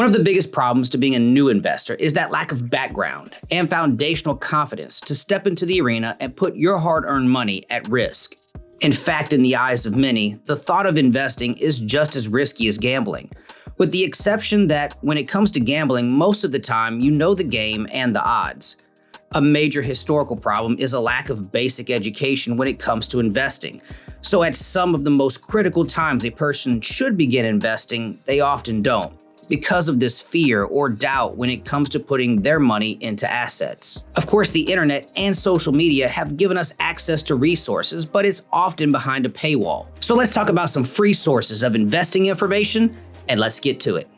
One of the biggest problems to being a new investor is that lack of background and foundational confidence to step into the arena and put your hard-earned money at risk. In fact, in the eyes of many, the thought of investing is just as risky as gambling, with the exception that when it comes to gambling, most of the time you know the game and the odds. A major historical problem is a lack of basic education when it comes to investing. So at some of the most critical times a person should begin investing, they often don't, because of this fear or doubt when it comes to putting their money into assets. Of course, the internet and social media have given us access to resources, but it's often behind a paywall. So let's talk about some free sources of investing information, and let's get to it.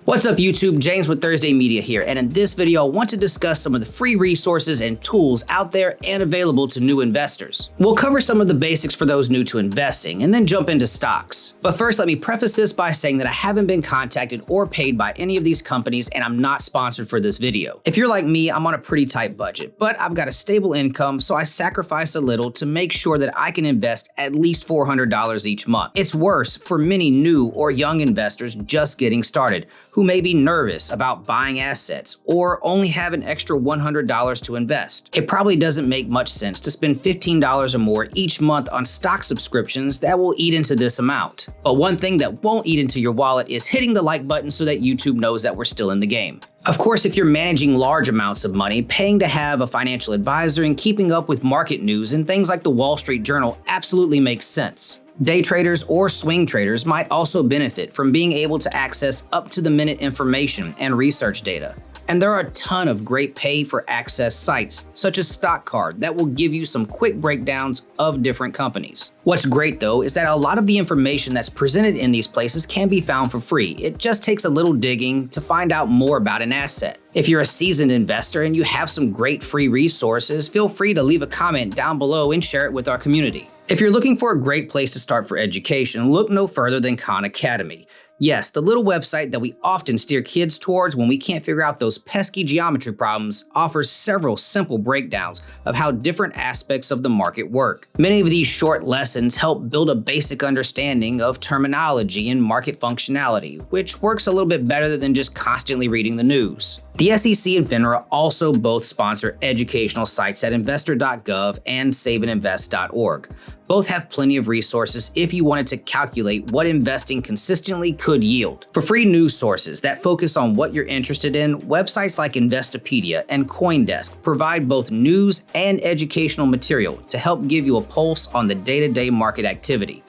What's up YouTube, James with Thursday Media here, and in this video I want to discuss some of the free resources and tools out there and available to new investors. We'll cover some of the basics for those new to investing and then jump into stocks. But first, let me preface this by saying that I haven't been contacted or paid by any of these companies and I'm not sponsored for this video. If you're like me, I'm on a pretty tight budget, but I've got a stable income, so I sacrifice a little to make sure that I can invest at least $400 each month. It's worse for many new or young investors just getting started, who may be nervous about buying assets or only have an extra $100 to invest. It probably doesn't make much sense to spend $15 or more each month on stock subscriptions that will eat into this amount. But one thing that won't eat into your wallet is hitting the like button so that YouTube knows that we're still in the game. Of course, if you're managing large amounts of money, paying to have a financial advisor and keeping up with market news and things like the Wall Street Journal absolutely makes sense. Day traders or swing traders might also benefit from being able to access up-to-the-minute information and research data. And there are a ton of great pay-for-access sites, such as Stock Card, that will give you some quick breakdowns of different companies. What's great though is that a lot of the information that's presented in these places can be found for free. It just takes a little digging to find out more about an asset. If you're a seasoned investor and you have some great free resources, feel free to leave a comment down below and share it with our community. If you're looking for a great place to start for education, look no further than Khan Academy. Yes, the little website that we often steer kids towards when we can't figure out those pesky geometry problems offers several simple breakdowns of how different aspects of the market work. Many of these short lessons help build a basic understanding of terminology and market functionality, which works a little bit better than just constantly reading the news. The SEC and FINRA also both sponsor educational sites at investor.gov and saveandinvest.org. Both have plenty of resources if you wanted to calculate what investing consistently could yield. For free news sources that focus on what you're interested in, websites like Investopedia and CoinDesk provide both news and educational material to help give you a pulse on the day-to-day market activity.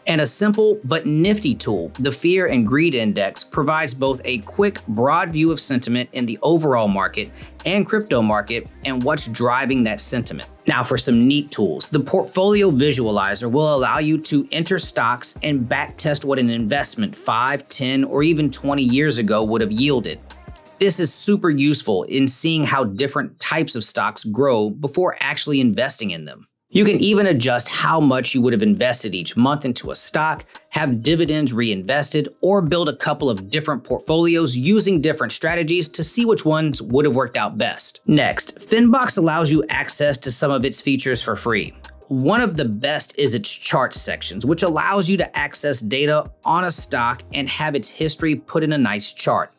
And a simple but nifty tool, the Fear and Greed Index, provides both a quick, broad view of sentiment in the overall market and crypto market and what's driving that sentiment. Now for some neat tools, the Portfolio Visualizer will allow you to enter stocks and backtest what an investment 5, 10, or even 20 years ago would have yielded. This is super useful in seeing how different types of stocks grow before actually investing in them. You can even adjust how much you would have invested each month into a stock, have dividends reinvested, or build a couple of different portfolios using different strategies to see which ones would have worked out best. Next, Finbox allows you access to some of its features for free. One of the best is its charts sections, which allows you to access data on a stock and have its history put in a nice chart.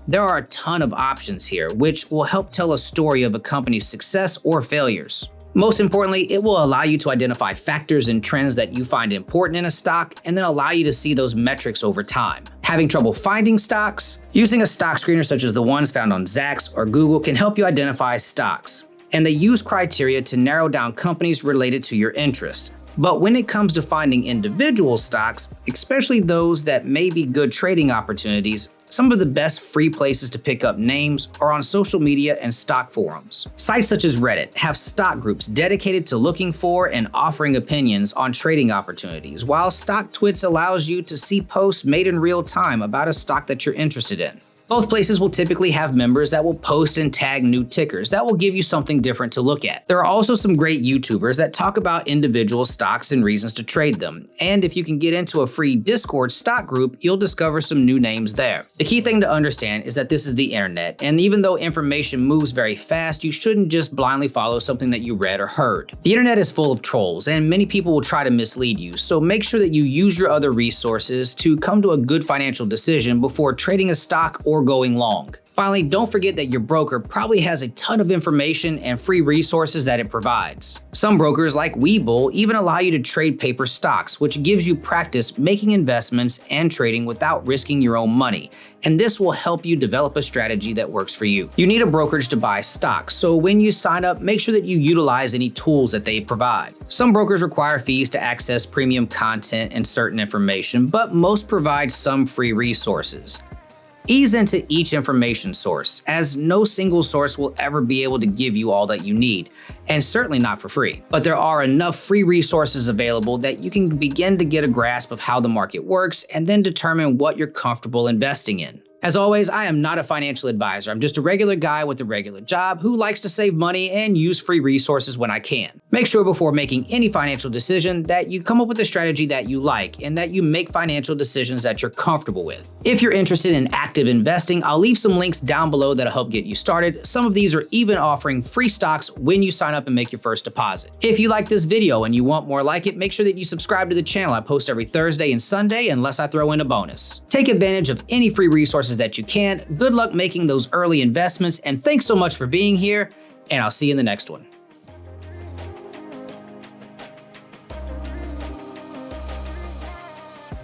There are a ton of options here, which will help tell a story of a company's success or failures. Most importantly, it will allow you to identify factors and trends that you find important in a stock and then allow you to see those metrics over time. Having trouble finding stocks? Using a stock screener such as the ones found on Zacks or Google can help you identify stocks. And they use criteria to narrow down companies related to your interest. But when it comes to finding individual stocks, especially those that may be good trading opportunities, some of the best free places to pick up names are on social media and stock forums. Sites such as Reddit have stock groups dedicated to looking for and offering opinions on trading opportunities, while StockTwits allows you to see posts made in real time about a stock that you're interested in. Both places will typically have members that will post and tag new tickers that will give you something different to look at. There are also some great YouTubers that talk about individual stocks and reasons to trade them, and if you can get into a free Discord stock group, you'll discover some new names there. The key thing to understand is that this is the internet, and even though information moves very fast, you shouldn't just blindly follow something that you read or heard. The internet is full of trolls, and many people will try to mislead you, so make sure that you use your other resources to come to a good financial decision before trading a stock or going long. Finally, don't forget that your broker probably has a ton of information and free resources that it provides. Some brokers like Webull even allow you to trade paper stocks, which gives you practice making investments and trading without risking your own money. And this will help you develop a strategy that works for you. You need a brokerage to buy stocks, so when you sign up, make sure that you utilize any tools that they provide. Some brokers require fees to access premium content and certain information, but most provide some free resources. Ease into each information source, as no single source will ever be able to give you all that you need, and certainly not for free. But there are enough free resources available that you can begin to get a grasp of how the market works and then determine what you're comfortable investing in. As always, I am not a financial advisor. I'm just a regular guy with a regular job who likes to save money and use free resources when I can. Make sure before making any financial decision that you come up with a strategy that you like and that you make financial decisions that you're comfortable with. If you're interested in active investing, I'll leave some links down below that'll help get you started. Some of these are even offering free stocks when you sign up and make your first deposit. If you like this video and you want more like it, make sure that you subscribe to the channel. I post every Thursday and Sunday unless I throw in a bonus. Take advantage of any free resources that you can. Good luck making those early investments, and thanks so much for being here, and I'll see you in the next one.